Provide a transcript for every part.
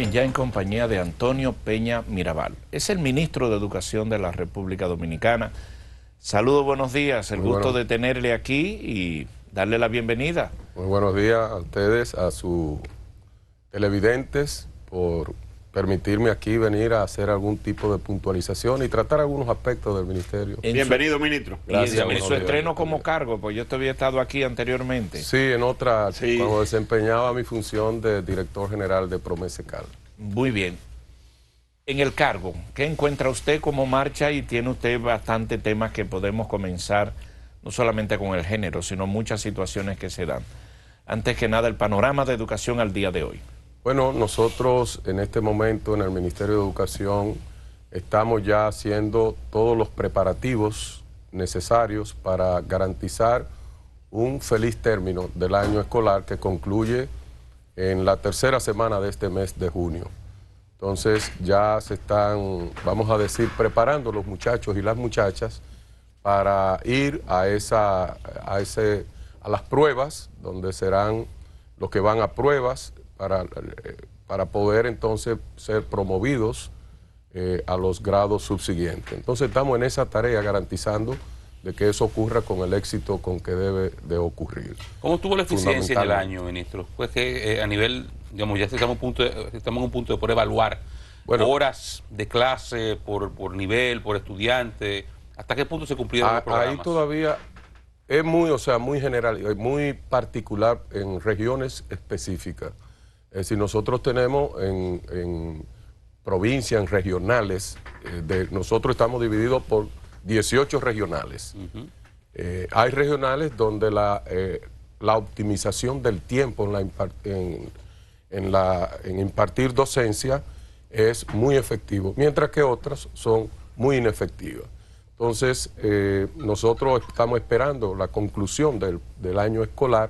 Bien, ya en compañía de Antonio Peña Mirabal. Es el ministro de Educación de la República Dominicana. Saludos, buenos días. El gusto de tenerle aquí y darle la bienvenida. Muy buenos días a ustedes, a sus televidentes, por permitirme aquí venir a hacer algún tipo de puntualización y tratar algunos aspectos del ministerio. Bienvenido, ministro. Gracias. Y en su estreno como cargo, pues yo te había estado aquí anteriormente. Sí, en otra, cuando desempeñaba mi función de director general de Promesecal. Muy bien. En el cargo, ¿qué encuentra usted como marcha? Y tiene usted bastante temas que podemos comenzar, no solamente con el género, sino muchas situaciones que se dan. Antes que nada, el panorama de educación al día de hoy. Bueno, nosotros en este momento en el Ministerio de Educación estamos ya haciendo todos los preparativos necesarios para garantizar un feliz término del año escolar que concluye en la tercera semana de este mes de junio. Entonces ya se están, vamos a decir, preparando los muchachos y las muchachas para ir a las pruebas, donde serán los que van a pruebas para poder entonces ser promovidos a los grados subsiguientes. Entonces estamos en esa tarea garantizando de que eso ocurra con el éxito con que debe de ocurrir. ¿Cómo estuvo la eficiencia en el año, ministro? Pues que a nivel, digamos, ya estamos en un punto de poder evaluar horas de clase por nivel, por estudiante. ¿Hasta qué punto se cumplieron los programas? Ahí todavía es muy general, muy particular en regiones específicas. Es decir, nosotros tenemos en provincias, en regionales, nosotros estamos divididos por 18 regionales. Hay regionales donde la optimización del tiempo en impartir docencia es muy efectivo, mientras que otras son muy inefectivas. Entonces, nosotros estamos esperando la conclusión del año escolar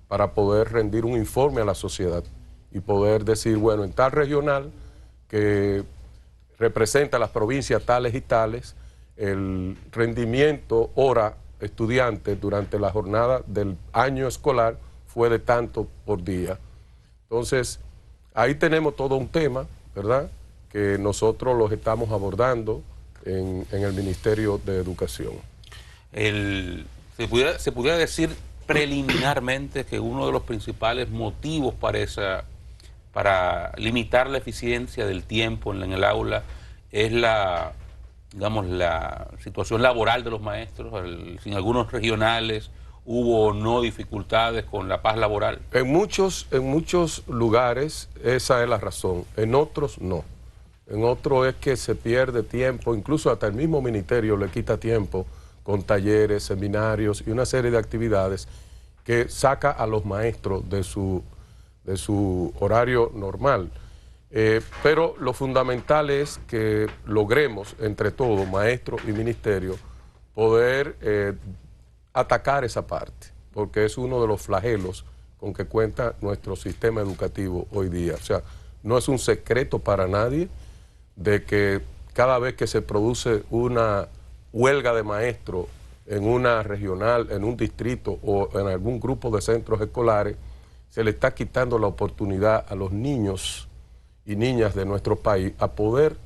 para poder rendir un informe a la sociedad y poder decir, bueno, en tal regional que representa las provincias tales y tales, el rendimiento hora estudiante durante la jornada del año escolar fue de tanto por día. Entonces, ahí tenemos todo un tema, ¿verdad?, que nosotros los estamos abordando en el Ministerio de Educación. ¿Se pudiera decir preliminarmente que uno de los principales motivos para limitar la eficiencia del tiempo en el aula es la situación laboral de los maestros? En algunos regionales hubo o no dificultades con la paz laboral. En muchos lugares esa es la razón, en otros no. En otros es que se pierde tiempo, incluso hasta el mismo ministerio le quita tiempo con talleres, seminarios y una serie de actividades que saca a los maestros de su horario normal. Pero lo fundamental es que logremos entre todos, maestros y ministerio, poder atacar esa parte, porque es uno de los flagelos con que cuenta nuestro sistema educativo hoy día. O sea, no es un secreto para nadie de que cada vez que se produce una huelga de maestros en una regional, en un distrito o en algún grupo de centros escolares, se le está quitando la oportunidad a los niños y niñas de nuestro país a poder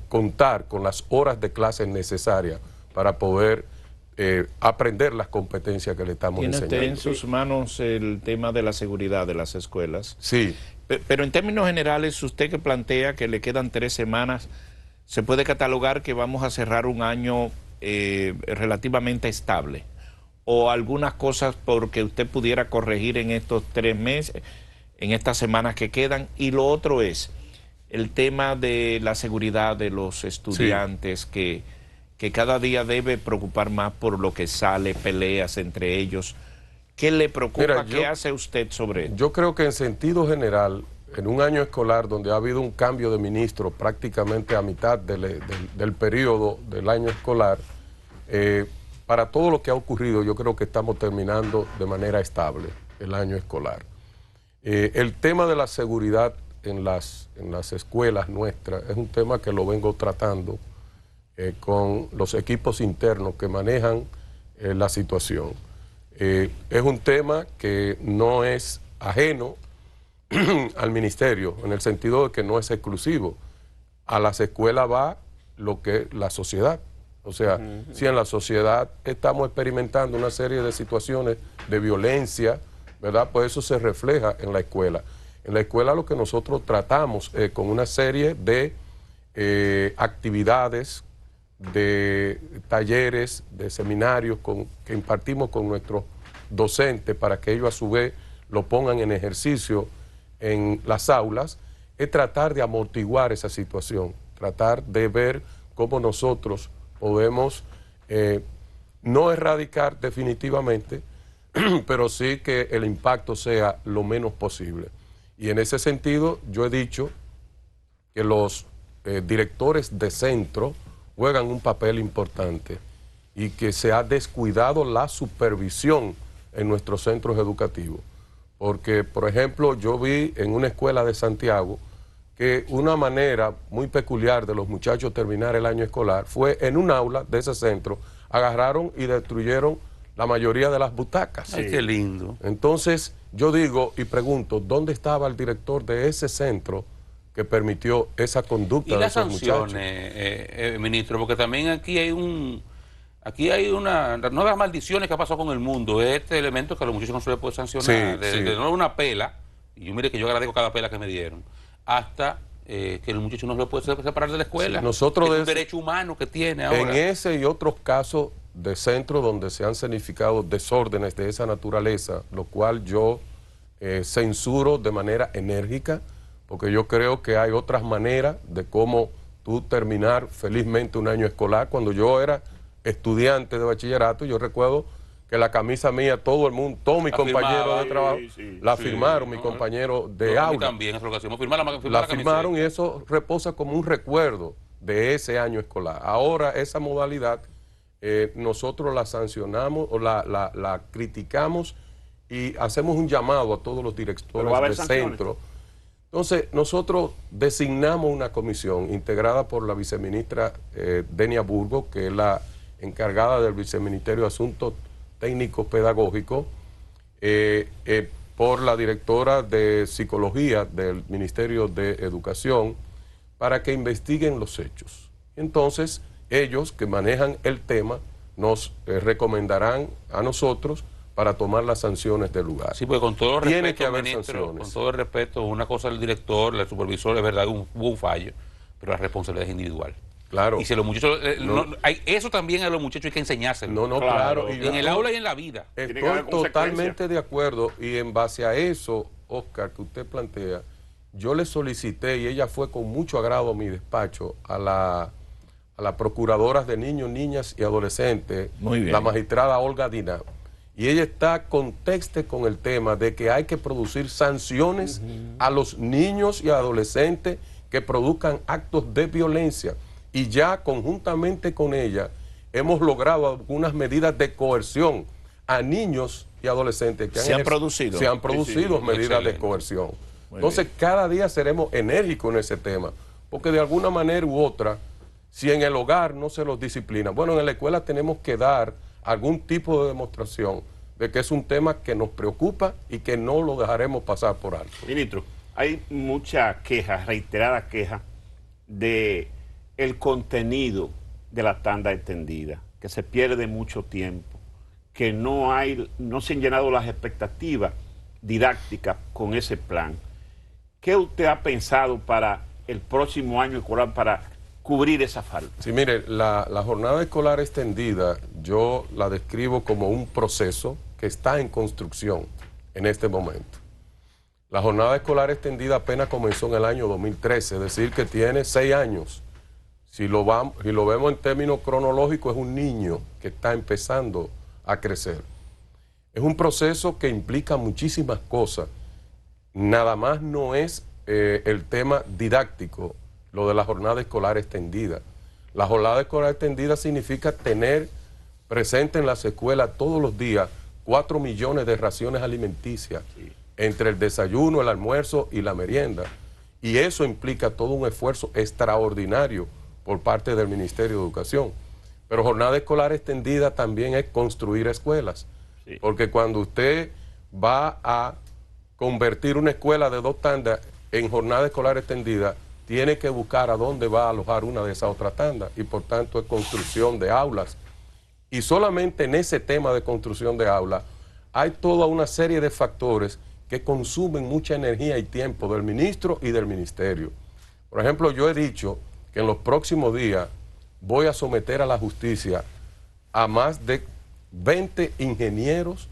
contar con las horas de clases necesarias para poder aprender las competencias que le estamos enseñando. ¿Tiene usted en sus manos el tema de la seguridad de las escuelas? Sí. Pero en términos generales, usted que plantea que le quedan 3 semanas, ¿se puede catalogar que vamos a cerrar un año relativamente estable? ¿O algunas cosas porque usted pudiera corregir en estos 3 meses, en estas semanas que quedan? Y lo otro es el tema de la seguridad de los estudiantes, sí, que cada día debe preocupar más por lo que sale, peleas entre ellos. ¿Qué le preocupa? Mira, ¿qué hace usted sobre esto? Yo creo que en sentido general, en un año escolar donde ha habido un cambio de ministro prácticamente a mitad del periodo del año escolar, para todo lo que ha ocurrido, yo creo que estamos terminando de manera estable el año escolar. El tema de la seguridad en las escuelas nuestras es un tema que lo vengo tratando con los equipos internos que manejan la situación. Es un tema que no es ajeno al ministerio, en el sentido de que no es exclusivo. A las escuelas va lo que es la sociedad. O sea, si en la sociedad estamos experimentando una serie de situaciones de violencia, ¿verdad? Pues eso se refleja en la escuela. En la escuela lo que nosotros tratamos con una serie de actividades, de talleres, de seminarios que impartimos con nuestros docentes para que ellos a su vez lo pongan en ejercicio en las aulas, es tratar de amortiguar esa situación, tratar de ver cómo nosotros podemos no erradicar definitivamente, pero sí que el impacto sea lo menos posible. Y en ese sentido yo he dicho que los directores de centro juegan un papel importante y que se ha descuidado la supervisión en nuestros centros educativos. Porque, por ejemplo, yo vi en una escuela de Santiago que una manera muy peculiar de los muchachos terminar el año escolar fue en un aula de ese centro, agarraron y destruyeron la mayoría de las butacas. Ay, qué lindo. Entonces, yo digo y pregunto, ¿dónde estaba el director de ese centro que permitió esa conducta de esos muchachos? ¿Y las sanciones, ministro? Porque también aquí hay una, no las maldiciones que ha pasado con el mundo, este elemento que a los muchachos no se les puede sancionar, de no una pela, y yo mire que yo agradezco cada pela que me dieron, hasta que el muchacho no se lo puede separar de la escuela. Sí, nosotros es un derecho humano que tiene ahora. En ese y otros casos de centros donde se han significado desórdenes de esa naturaleza, lo cual yo censuro de manera enérgica, porque yo creo que hay otras maneras de cómo tú terminar felizmente un año escolar. Cuando yo era estudiante de bachillerato, yo recuerdo que la camisa mía, todo el mundo, todos mis compañeros de trabajo, la firmaron, mis compañeros de aula. También, eso es lo que hacemos, firmar la firmaron y eso reposa como un recuerdo de ese año escolar. Ahora esa modalidad nosotros la sancionamos o la criticamos y hacemos un llamado a todos los directores de centro. Entonces, nosotros designamos una comisión integrada por la viceministra Denia Burgos, que es la encargada del Viceministerio de Asuntos Técnicos Pedagógicos, por la directora de Psicología del Ministerio de Educación, para que investiguen los hechos. Entonces, ellos que manejan el tema nos recomendarán a nosotros para tomar las sanciones del lugar. Sí, pues con todo respeto, tiene que haber ministro, sanciones. Con todo el respeto, una cosa el director, el supervisor, es verdad, hubo un fallo, pero la responsabilidad es individual. Claro. Y si los muchachos, eso también a los muchachos hay que enseñárselo. No, claro. En el aula y en la vida. Estoy totalmente de acuerdo y en base a eso, Oscar, que usted plantea, yo le solicité y ella fue con mucho agrado a mi despacho a la procuradora de niños, niñas y adolescentes, la magistrada Olga Dina. Y ella está contexte con el tema de que hay que producir sanciones a los niños y adolescentes que produzcan actos de violencia. Y ya conjuntamente con ella hemos logrado algunas medidas de coerción a niños y adolescentes que se han producido medidas de coerción. Entonces cada día seremos enérgicos en ese tema, porque de alguna manera u otra, si en el hogar no se los disciplina, bueno, en la escuela tenemos que dar algún tipo de demostración de que es un tema que nos preocupa y que no lo dejaremos pasar por alto. Ministro, hay mucha queja, reiterada queja de el contenido de la tanda extendida, que se pierde mucho tiempo, que no se han llenado las expectativas didácticas con ese plan. ¿Qué usted ha pensado para el próximo año escolar para cubrir esa falta? Sí, mire, la jornada escolar extendida yo la describo como un proceso que está en construcción en este momento. La jornada escolar extendida apenas comenzó en el año 2013, es decir, que tiene 6 años. Si lo vemos en términos cronológicos, es un niño que está empezando a crecer. Es un proceso que implica muchísimas cosas. Nada más no es el tema didáctico, lo de la jornada escolar extendida. La jornada escolar extendida significa tener presente en las escuelas todos los días 4 millones de raciones alimenticias, entre el desayuno, el almuerzo y la merienda. Y eso implica todo un esfuerzo extraordinario por parte del Ministerio de Educación. Pero jornada escolar extendida también es construir escuelas. Porque cuando usted va a convertir una escuela de 2 tandas en jornada escolar extendida, tiene que buscar a dónde va a alojar una de esas otras tandas, y por tanto es construcción de aulas. Y solamente en ese tema de construcción de aulas hay toda una serie de factores que consumen mucha energía y tiempo del ministro y del ministerio. Por ejemplo, yo he dicho que en los próximos días voy a someter a la justicia a más de 20 ingenieros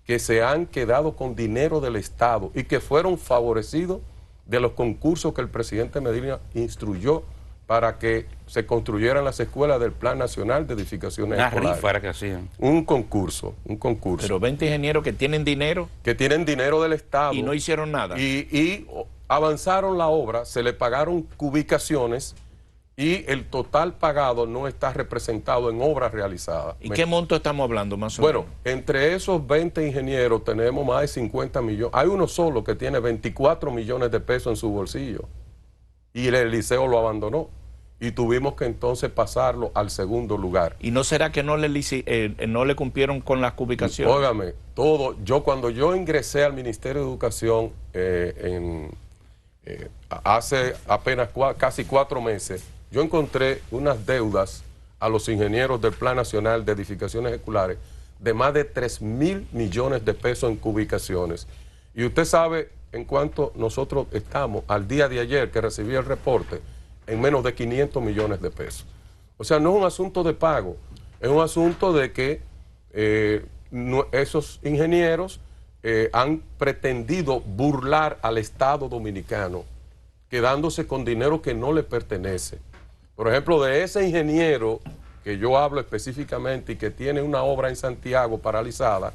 que se han quedado con dinero del Estado y que fueron favorecidos de los concursos que el presidente Medina instruyó para que se construyeran las escuelas del Plan Nacional de Edificaciones Escolares. Una rifa era que hacían. Un concurso. Pero 20 ingenieros que tienen dinero. Que tienen dinero del Estado. Y no hicieron nada. Y avanzaron la obra, se le pagaron cubicaciones y el total pagado no está representado en obras realizadas. ¿Y qué monto estamos hablando más o menos? Bueno, entre esos 20 ingenieros tenemos más de 50 millones. Hay uno solo que tiene 24 millones de pesos en su bolsillo y el liceo lo abandonó y tuvimos que entonces pasarlo al segundo lugar. ¿Y no será que no le cumplieron con las cubicaciones? Óigame, cuando yo ingresé al Ministerio de Educación hace apenas casi 4 meses, yo encontré unas deudas a los ingenieros del Plan Nacional de Edificaciones Escolares de más de 3.000 millones de pesos en cubicaciones. Y usted sabe en cuánto nosotros estamos al día de ayer que recibí el reporte, en menos de 500 millones de pesos. O sea, no es un asunto de pago, es un asunto de que esos ingenieros han pretendido burlar al Estado dominicano, quedándose con dinero que no le pertenece. Por ejemplo, de ese ingeniero que yo hablo específicamente y que tiene una obra en Santiago paralizada,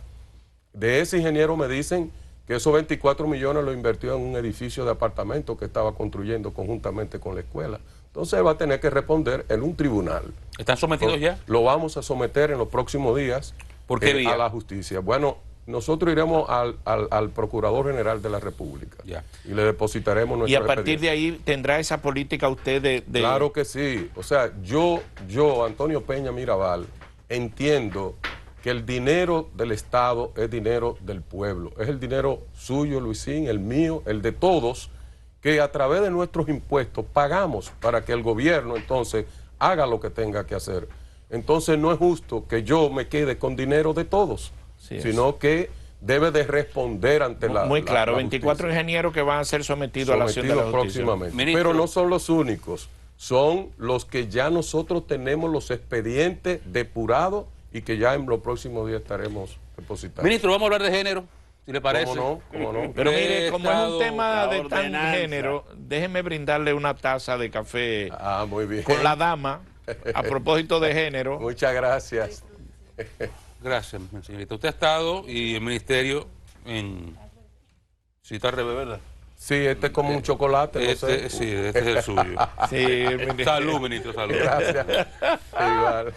de ese ingeniero me dicen que esos 24 millones lo invirtió en un edificio de apartamentos que estaba construyendo conjuntamente con la escuela. Entonces va a tener que responder en un tribunal. ¿Están sometidos ya? Lo vamos a someter en los próximos días. ¿Por qué vía? A la justicia. Bueno, nosotros iremos al Procurador General de la República y le depositaremos nuestra Y a partir de ahí tendrá esa política usted de... Claro que sí. O sea, yo, Antonio Peña Mirabal, entiendo que el dinero del Estado es dinero del pueblo. Es el dinero suyo, Luisín, el mío, el de todos, que a través de nuestros impuestos pagamos para que el gobierno entonces haga lo que tenga que hacer. Entonces no es justo que yo me quede con dinero de todos, sino que debe de responder ante la Muy claro, la 24 ingenieros que van a ser sometidos a la acción de la justicia. Próximamente. Ministro, pero no son los únicos, son los que ya nosotros tenemos los expedientes depurados y que ya en los próximos días estaremos depositando. Ministro, vamos a hablar de género, si le parece. ¿Cómo no? Pero mire, como es un tema de tan género, déjeme brindarle una taza de café muy bien. con la dama, a propósito de género. Muchas gracias. Gracias, señorita. Usted ha estado y el ministerio en... Sí, está al revés, ¿verdad? Sí, este es como un chocolate, no sé. Sí, este es el suyo. Sí, Salud, ministro, salud. Gracias. Igual.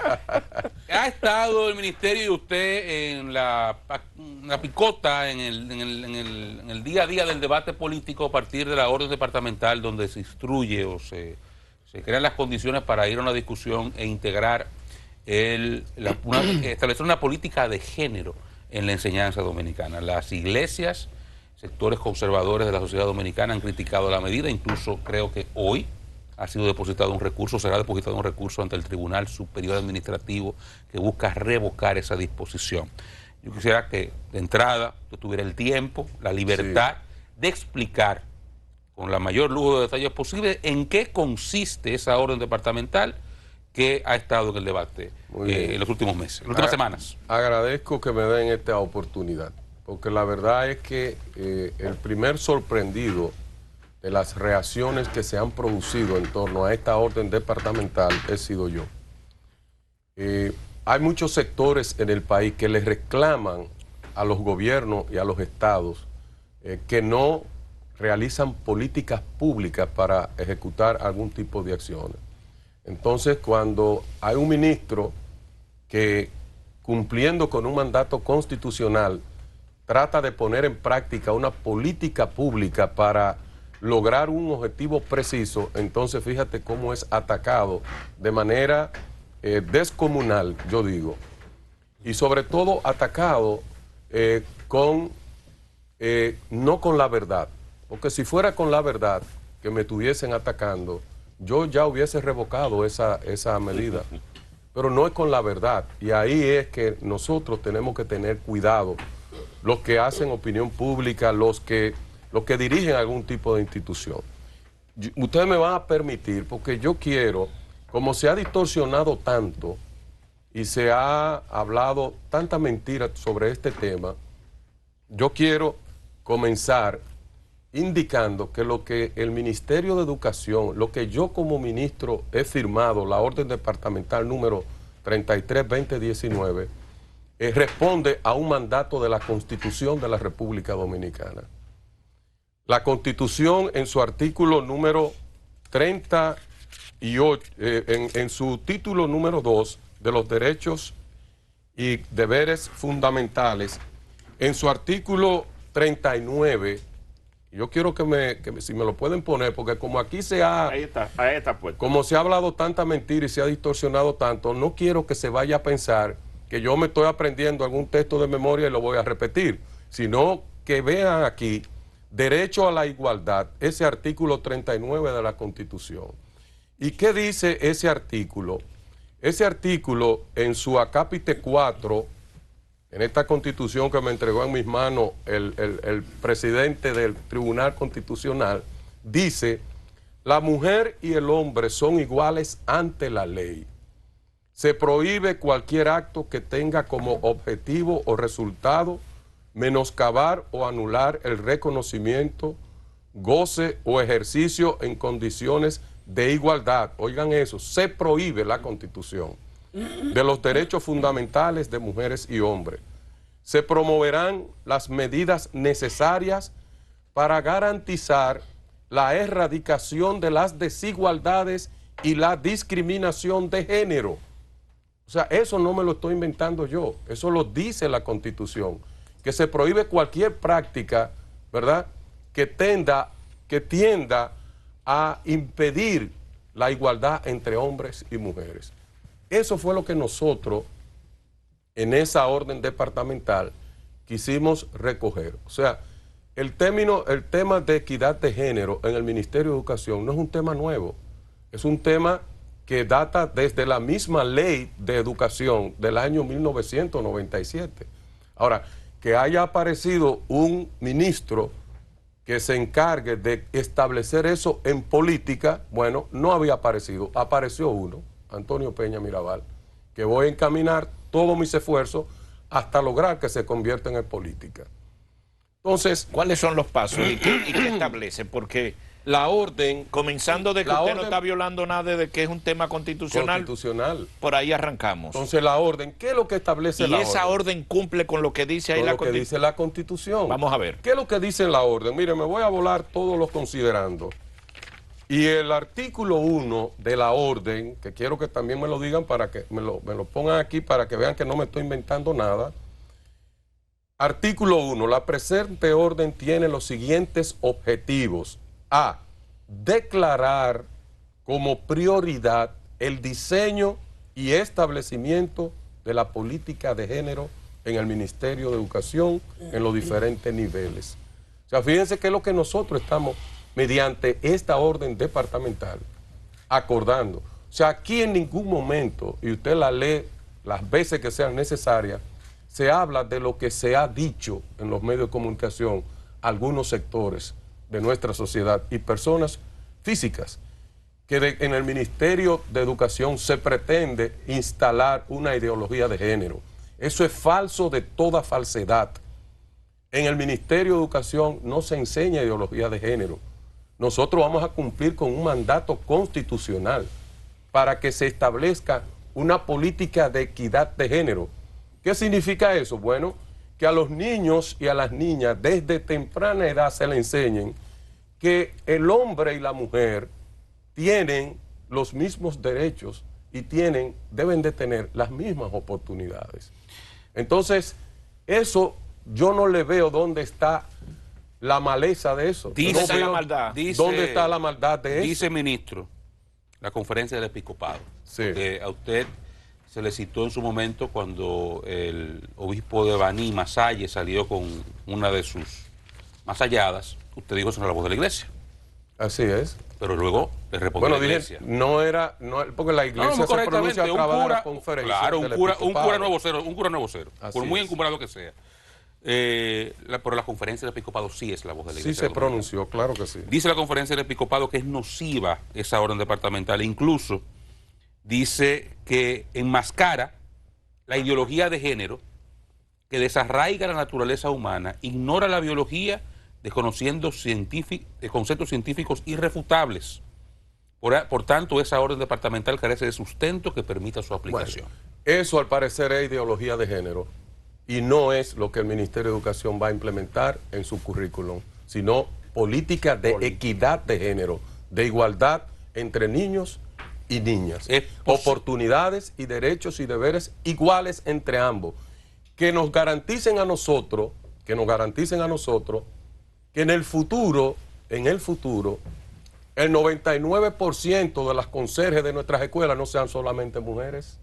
Ha estado el ministerio y usted en la picota, en el día a día del debate político a partir de la orden departamental donde se instruye o se crean las condiciones para ir a una discusión e integrar establecer una política de género en la enseñanza dominicana. Las iglesias, sectores conservadores de la sociedad dominicana han criticado la medida, incluso creo que hoy ha sido depositado un recurso, será depositado un recurso ante el Tribunal Superior Administrativo que busca revocar esa disposición. Yo quisiera que de entrada usted tuviera el tiempo, la libertad de explicar con la mayor lujo de detalles posible en qué consiste esa orden departamental que ha estado en el debate en los últimos meses, en las últimas semanas. Agradezco que me den esta oportunidad, porque la verdad es que el primer sorprendido de las reacciones que se han producido en torno a esta orden departamental he sido yo. Hay muchos sectores en el país que les reclaman a los gobiernos y a los estados que no realizan políticas públicas para ejecutar algún tipo de acciones. Entonces, cuando hay un ministro que, cumpliendo con un mandato constitucional, trata de poner en práctica una política pública para lograr un objetivo preciso, entonces fíjate cómo es atacado de manera descomunal, yo digo, y sobre todo atacado con no con la verdad, porque si fuera con la verdad que me estuviesen atacando, yo ya hubiese revocado esa medida, pero no es con la verdad, y ahí es que nosotros tenemos que tener cuidado, los que hacen opinión pública, los que dirigen algún tipo de institución. Ustedes me van a permitir, porque yo quiero, como se ha distorsionado tanto y se ha hablado tanta mentira sobre este tema, yo quiero comenzar indicando que lo que el Ministerio de Educación, lo que yo como ministro he firmado, la orden departamental número 33-2019, responde a un mandato de la Constitución de la República Dominicana. La Constitución en su artículo número 38, en su título número 2 de los derechos y deberes fundamentales, en su artículo 39, yo quiero que si me lo pueden poner, porque como aquí ahí está puesto. Como se ha hablado tanta mentira y se ha distorsionado tanto, no quiero que se vaya a pensar que yo me estoy aprendiendo algún texto de memoria y lo voy a repetir, sino que vean aquí derecho a la igualdad, ese artículo 39 de la Constitución. ¿Y qué dice ese artículo? Ese artículo en su acápite 4, en esta Constitución que me entregó en mis manos el presidente del Tribunal Constitucional, dice: la mujer y el hombre son iguales ante la ley. Se prohíbe cualquier acto que tenga como objetivo o resultado menoscabar o anular el reconocimiento, goce o ejercicio en condiciones de igualdad. Oigan eso, se prohíbe la Constitución de los derechos fundamentales de mujeres y hombres. Se promoverán las medidas necesarias para garantizar la erradicación de las desigualdades y la discriminación de género. O sea, eso no me lo estoy inventando yo, eso lo dice la Constitución, que se prohíbe cualquier práctica, ¿verdad?, que tienda a impedir la igualdad entre hombres y mujeres. Eso fue lo que nosotros, en esa orden departamental, quisimos recoger. O sea, el tema de equidad de género en el Ministerio de Educación no es un tema nuevo, es un tema que data desde la misma ley de educación del año 1997. Ahora, que haya aparecido un ministro que se encargue de establecer eso en política, bueno, no había aparecido, apareció uno, Antonio Peña Mirabal, que voy a encaminar todos mis esfuerzos hasta lograr que se convierta en política. Entonces, ¿cuáles son los pasos y qué establece? Porque la orden, comenzando de que usted no está violando nada de que es un tema constitucional, por ahí arrancamos. Entonces la orden, ¿qué es lo que establece la orden? Y esa orden cumple con lo que dice ahí la Constitución. Lo que dice la Constitución. Vamos a ver. ¿Qué es lo que dice la orden? Mire, me voy a volar todos los considerandos. Y el artículo 1 de la orden, que quiero que también me lo digan para que me lo pongan aquí para que vean que no me estoy inventando nada. Artículo 1. La presente orden tiene los siguientes objetivos. A. Declarar como prioridad el diseño y establecimiento de la política de género en el Ministerio de Educación en los diferentes niveles. O sea, fíjense que es lo que nosotros estamos, mediante esta orden departamental, acordando. O sea, aquí en ningún momento, y usted la lee las veces que sean necesarias, se habla de lo que se ha dicho en los medios de comunicación, algunos sectores de nuestra sociedad y personas físicas, que en el Ministerio de Educación se pretende instalar una ideología de género. Eso es falso de toda falsedad. En el Ministerio de Educación no se enseña ideología de género. Nosotros vamos a cumplir con un mandato constitucional para que se establezca una política de equidad de género. ¿Qué significa eso? Bueno, que a los niños y a las niñas desde temprana edad se les enseñen que el hombre y la mujer tienen los mismos derechos y deben de tener las mismas oportunidades. Entonces, eso yo no le veo dónde está la maleza de eso. Dice la maldad. ¿Dónde está la maldad de eso? Dice ministro, la conferencia del episcopado, sí, que a usted se le citó en su momento cuando el obispo de Baní, Masalle, salió con una de sus más halladas, usted dijo eso no es la voz de la iglesia. Así es. Pero luego le respondió la iglesia. No era, porque la iglesia se pronuncia a través de la conferencia. Claro, un cura nuevo cero, por muy encumbrado que sea. Pero la conferencia del episcopado sí es la voz de la iglesia. Sí se pronunció, claro que sí. Dice la conferencia del episcopado que es nociva esa orden departamental. Incluso dice que enmascara la ideología de género que desarraiga la naturaleza humana, ignora la biología, desconociendo conceptos científicos irrefutables. Por tanto, esa orden departamental carece de sustento que permita su aplicación. Bueno, eso al parecer es ideología de género y no es lo que el Ministerio de Educación va a implementar en su currículum, sino política de equidad de género, de igualdad entre niños y niñas, oportunidades y derechos y deberes iguales entre ambos, que nos garanticen a nosotros, que en el futuro, el 99% de las conserjes de nuestras escuelas no sean solamente mujeres.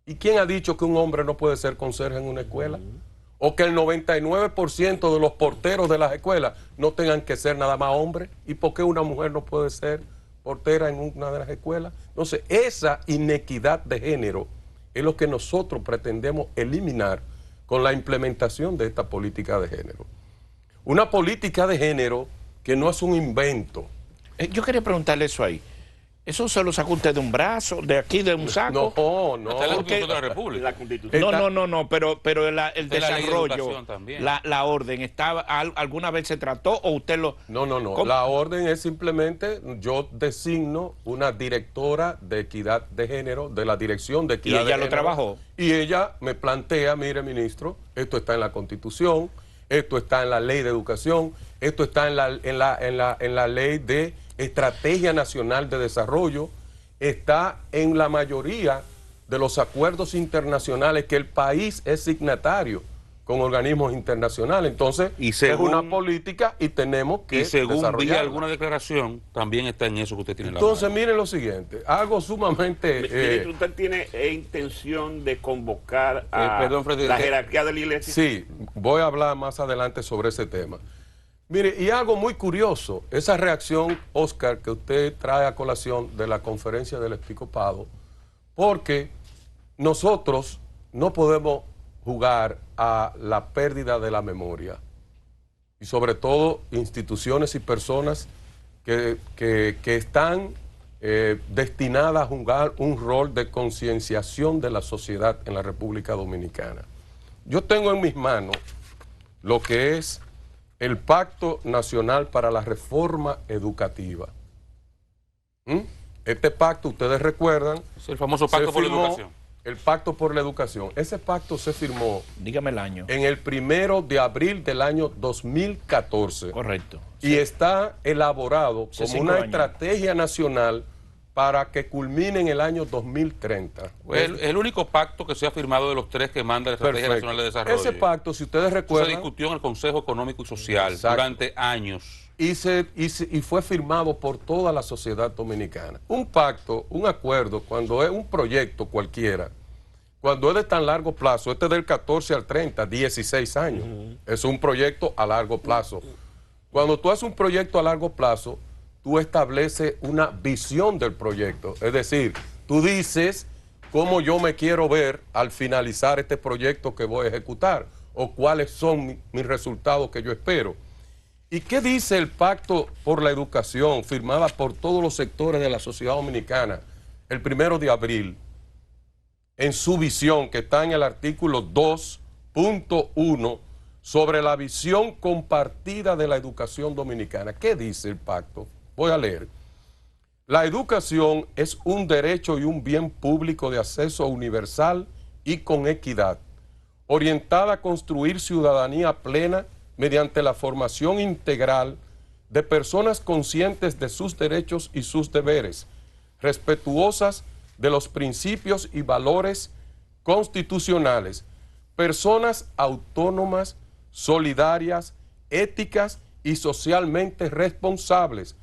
¿Y quién ha dicho que un hombre no puede ser conserje en una escuela? O que el 99% de los porteros de las escuelas no tengan que ser nada más hombres. ¿Y por qué una mujer no puede ser portera en una de las escuelas? Entonces, esa inequidad de género es lo que nosotros pretendemos eliminar con la implementación de esta política de género. Una política de género que no es un invento. Yo quería preguntarle eso ahí. ¿Eso se lo sacó usted de un brazo, de aquí, de un saco? No. Está en la Constitución de la República. La Constitución. No, pero el desarrollo, la orden, ¿alguna vez se trató o usted lo...? No. La orden es simplemente, yo designo una directora de equidad de género, de la Dirección de Equidad de Género. ¿Y ella lo trabajó? Y ella me plantea, mire, ministro, esto está en la Constitución, esto está en la Ley de Educación, esto está en la Ley de Estrategia Nacional de Desarrollo, está en la mayoría de los acuerdos internacionales que el país es signatario con organismos internacionales. Entonces, es una política y tenemos que desarrollarla. Vi alguna declaración, también está en eso que usted tiene en la Entonces, mano. miren lo siguiente, algo sumamente... Ministro, ¿usted tiene intención de convocar a la jerarquía de la iglesia? Sí, voy a hablar más adelante sobre ese tema. Mire, y algo muy curioso, esa reacción, Oscar, que usted trae a colación de la conferencia del episcopado, porque nosotros no podemos jugar a la pérdida de la memoria, y sobre todo instituciones y personas que están destinadas a jugar un rol de concienciación de la sociedad en la República Dominicana. Yo tengo en mis manos lo que es el Pacto Nacional para la Reforma Educativa. Este pacto, ustedes recuerdan... Es el famoso Pacto por la Educación. El Pacto por la Educación. Ese pacto se firmó... Dígame el año. En el 1 de abril del año 2014. Correcto. Y está elaborado como una estrategia nacional para que culmine en el año 2030. El único pacto que se ha firmado de los tres que manda la Estrategia Nacional de Desarrollo. Ese pacto, si ustedes recuerdan... Se discutió en el Consejo Económico y Social durante años. Y fue firmado por toda la sociedad dominicana. Un pacto, un acuerdo, cuando es un proyecto cualquiera, cuando es de tan largo plazo, este es del 14 al 30, 16 años. Es un proyecto a largo plazo. Cuando tú haces un proyecto a largo plazo, tú estableces una visión del proyecto. Es decir, tú dices cómo yo me quiero ver al finalizar este proyecto que voy a ejecutar o cuáles son mis resultados que yo espero. ¿Y qué dice el Pacto por la Educación firmada por todos los sectores de la sociedad dominicana el 1 de abril? En su visión, que está en el artículo 2.1, sobre la visión compartida de la educación dominicana. ¿Qué dice el pacto? Voy a leer. La educación es un derecho y un bien público de acceso universal y con equidad, orientada a construir ciudadanía plena mediante la formación integral de personas conscientes de sus derechos y sus deberes, respetuosas de los principios y valores constitucionales, personas autónomas, solidarias, éticas y socialmente responsables,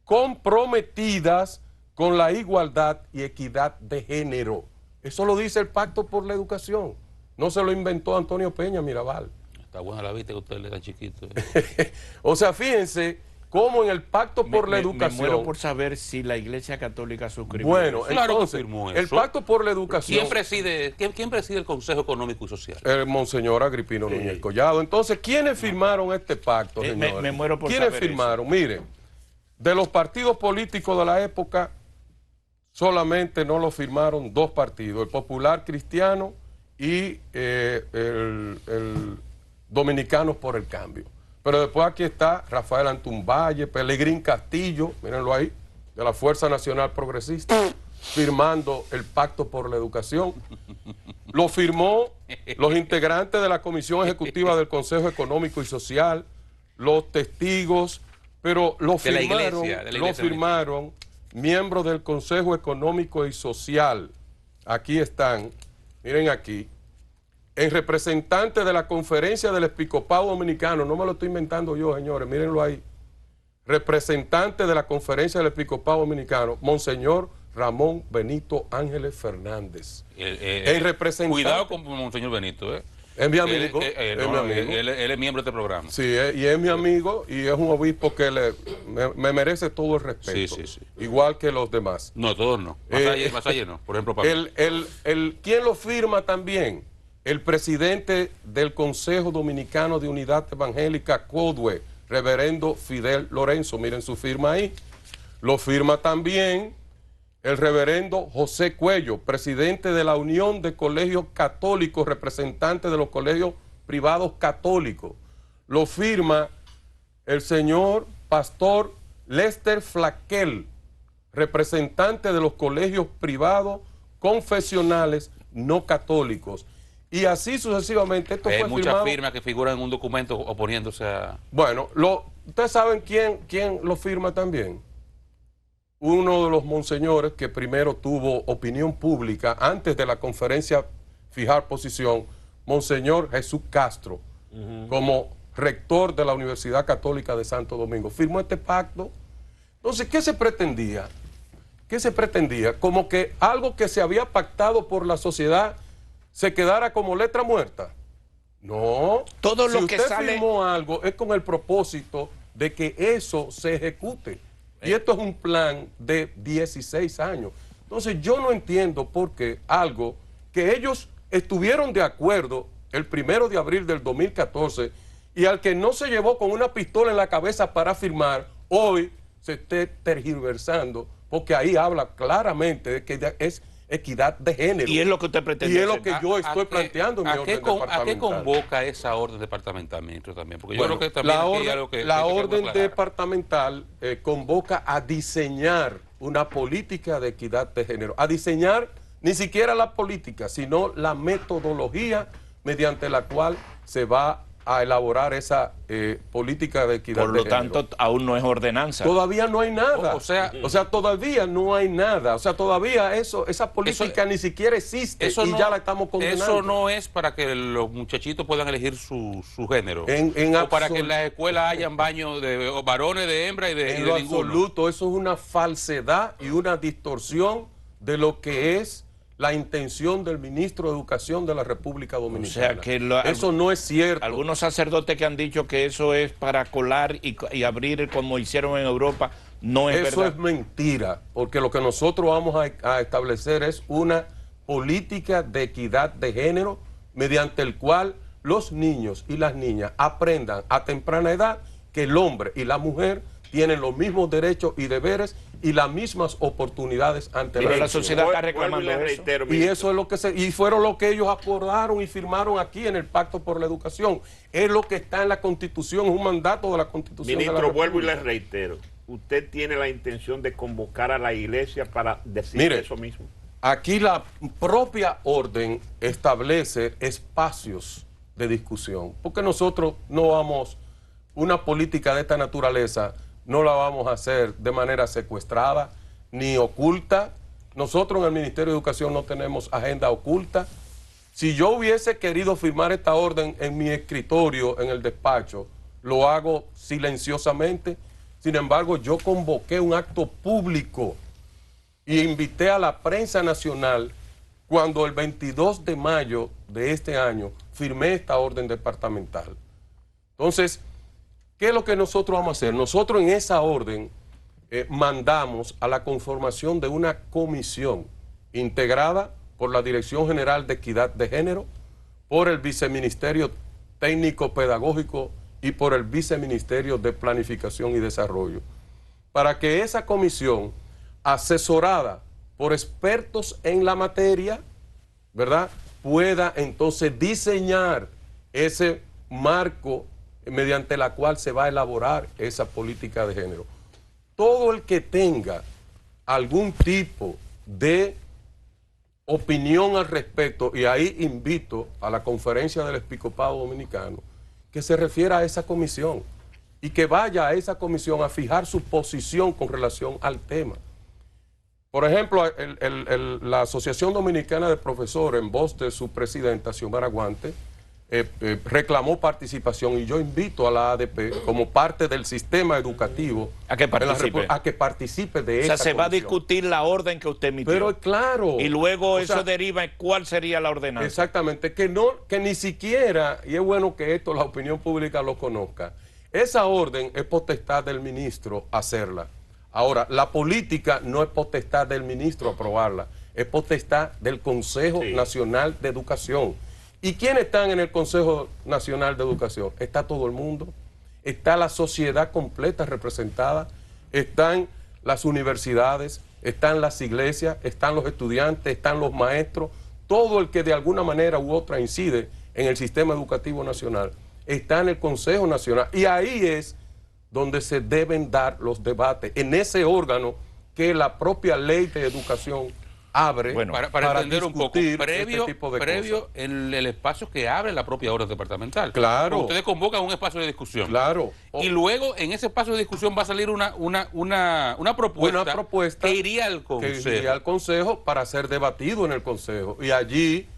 comprometidas con la igualdad y equidad de género. Eso lo dice el Pacto por la Educación. No se lo inventó Antonio Peña Mirabal. Está buena la vista que usted le da chiquito. O sea, fíjense cómo en el Pacto por la Educación... Me muero por saber si la Iglesia Católica suscribió. Bueno, claro, entonces, firmó el eso. Pacto por la Educación... ¿Quién preside el Consejo Económico y Social? El Monseñor Agripino Núñez Collado. Entonces, ¿quiénes firmaron este pacto, señores? Me muero por ¿Quiénes saber firmaron? eso. Miren, de los partidos políticos de la época, solamente no lo firmaron dos partidos, el Popular Cristiano y el Dominicanos por el Cambio. Pero después aquí está Rafael Antumballe, Pelegrín Castillo, mírenlo ahí, de la Fuerza Nacional Progresista, firmando el Pacto por la Educación. Lo firmó los integrantes de la Comisión Ejecutiva del Consejo Económico y Social, los testigos, pero lo firmaron miembros del Consejo Económico y Social. Aquí están, miren aquí, en representante de la Conferencia del Episcopado Dominicano, no me lo estoy inventando yo, señores, mírenlo ahí, representante de la Conferencia del Episcopado Dominicano, Monseñor Ramón Benito Ángeles Fernández. Cuidado con Monseñor Benito, ¿eh? Es mi amigo. Él es miembro de este programa. Sí, y es mi amigo y es un obispo que me merece todo el respeto. Sí. Igual que los demás. No, todos no. Más allá no, por ejemplo, para ¿quién lo firma también? El presidente del Consejo Dominicano de Unidad Evangélica, CODUE, reverendo Fidel Lorenzo. Miren su firma ahí. Lo firma también el reverendo José Cuello, presidente de la Unión de Colegios Católicos, representante de los colegios privados católicos. Lo firma el señor pastor Lester Flaquel, representante de los colegios privados confesionales no católicos. Y así sucesivamente. Esto fue muchas firmado. firmas que figuran en un documento oponiéndose a... Bueno, ¿ustedes saben quién lo firma también? Uno de los monseñores que primero tuvo opinión pública antes de la conferencia fijar posición, Monseñor Jesús Castro, como rector de la Universidad Católica de Santo Domingo. Firmó este pacto. Entonces, ¿qué se pretendía? ¿Qué se pretendía? Como que algo que se había pactado por la sociedad se quedara como letra muerta. No. Todo lo si que usted sale... firmó algo es con el propósito de que eso se ejecute. Y esto es un plan de 16 años. Entonces yo no entiendo por qué algo que ellos estuvieron de acuerdo el 1 de abril del 2014 y al que no se llevó con una pistola en la cabeza para firmar, hoy se esté tergiversando, porque ahí habla claramente de que es equidad de género. Y es lo que usted pretende. Y es lo que yo estoy planteando en mi orden departamental. ¿A qué convoca esa orden departamental, ministro, también? Porque yo creo que también la orden departamental convoca a diseñar una política de equidad de género. A diseñar ni siquiera la política, sino la metodología mediante la cual se va a elaborar esa política de equidad de género. Por lo tanto, aún no es ordenanza. Todavía no hay nada. O sea, todavía no hay nada. O sea, todavía esa política ni siquiera existe y ya la estamos condenando. Eso no es para que los muchachitos puedan elegir su género. O para que en las escuelas hayan baños de varones, de hembra y de en lo ninguno. absoluto, eso es una falsedad y una distorsión de lo que es la intención del ministro de Educación de la República Dominicana. O sea, que eso no es cierto. Algunos sacerdotes que han dicho que eso es para colar y abrir como hicieron en Europa, no es verdad. Eso es mentira, porque lo que nosotros vamos a establecer es una política de equidad de género mediante el cual los niños y las niñas aprendan a temprana edad que el hombre y la mujer tienen los mismos derechos y deberes y las mismas oportunidades ante la sociedad está reclamando eso. Y eso es lo que y fueron lo que ellos acordaron y firmaron aquí en el Pacto por la Educación. Es lo que está en la Constitución, es un mandato de la Constitución. Ministro, vuelvo y le reitero, usted tiene la intención de convocar a la iglesia para decir eso mismo. Aquí la propia orden establece espacios de discusión, porque nosotros no vamos, una política de esta naturaleza no la vamos a hacer de manera secuestrada ni oculta. Nosotros en el Ministerio de Educación no tenemos agenda oculta. Si yo hubiese querido firmar esta orden en mi escritorio, en el despacho, lo hago silenciosamente. Sin embargo, yo convoqué un acto público e invité a la prensa nacional cuando el 22 de mayo de este año firmé esta orden departamental. Entonces, ¿qué es lo que nosotros vamos a hacer? Nosotros en esa orden mandamos a la conformación de una comisión integrada por la Dirección General de Equidad de Género, por el Viceministerio Técnico Pedagógico y por el Viceministerio de Planificación y Desarrollo, para que esa comisión, asesorada por expertos en la materia, ¿verdad?, pueda entonces diseñar ese marco mediante la cual se va a elaborar esa política de género. Todo el que tenga algún tipo de opinión al respecto, y ahí invito a la Conferencia del Episcopado Dominicano, que se refiera a esa comisión y que vaya a esa comisión a fijar su posición con relación al tema. Por ejemplo, la Asociación Dominicana de Profesores, en voz de su presidenta, Xiomara Guante, reclamó participación, y yo invito a la ADP como parte del sistema educativo a que participe de esa comisión. Se va a comisión. Discutir la orden que usted emitió. Pero claro. Y luego eso deriva en cuál sería la ordenanza. Exactamente, que ni siquiera, y es bueno que esto la opinión pública lo conozca, esa orden es potestad del ministro hacerla. Ahora, la política no es potestad del ministro aprobarla, es potestad del Consejo Nacional de Educación. ¿Y quiénes están en el Consejo Nacional de Educación? Está todo el mundo, está la sociedad completa representada, están las universidades, están las iglesias, están los estudiantes, están los maestros, todo el que de alguna manera u otra incide en el sistema educativo nacional, está en el Consejo Nacional. Y ahí es donde se deben dar los debates, en ese órgano que la propia ley de educación abre, bueno, para entender un poco, previo en el espacio que abre la propia orden departamental. Claro. Porque ustedes convocan un espacio de discusión. Claro. Y luego en ese espacio de discusión va a salir una propuesta que iría al Consejo. Que iría al Consejo para ser debatido en el Consejo. Y allí...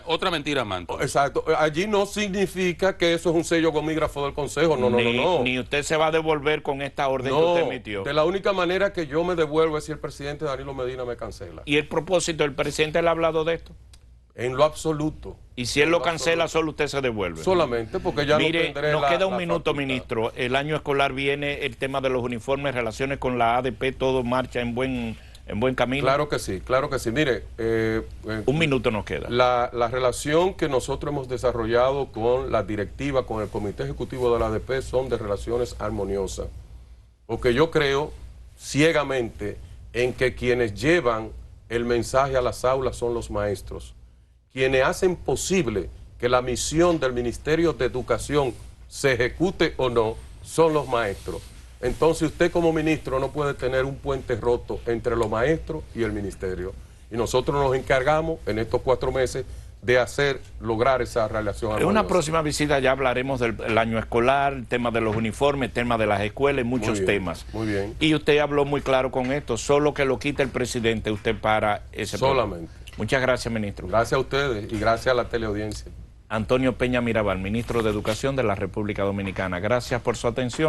Otra mentira, Manto. Exacto. Allí no significa que eso es un sello gomígrafo del Consejo. No. Ni usted se va a devolver con esta orden que usted emitió. De la única manera que yo me devuelvo es si el presidente Danilo Medina me cancela. ¿Y el propósito del presidente le ha hablado de esto? En lo absoluto. Y si él lo cancela, solo usted se devuelve. Solamente porque ya Mire, no tendré nos queda un minuto, facultad. ministro. El año escolar viene, el tema de los uniformes, relaciones con la ADP, todo marcha en buen camino. Claro que sí, claro que sí. Mire, un minuto nos queda. La relación que nosotros hemos desarrollado con la directiva, con el Comité Ejecutivo de la ADP, son de relaciones armoniosas. Porque yo creo ciegamente en que quienes llevan el mensaje a las aulas son los maestros. Quienes hacen posible que la misión del Ministerio de Educación se ejecute o no son los maestros. Entonces usted como ministro no puede tener un puente roto entre los maestros y el ministerio. Y nosotros nos encargamos en estos 4 meses de lograr esa relación armoniosa. En una próxima visita ya hablaremos del año escolar, el tema de los uniformes, el tema de las escuelas, muchos temas. Muy bien. Y usted habló muy claro con esto, solo que lo quite el presidente, usted para ese solamente. Problema. Muchas gracias, ministro. Gracias a ustedes y gracias a la teleaudiencia. Antonio Peña Mirabal, ministro de Educación de la República Dominicana. Gracias por su atención.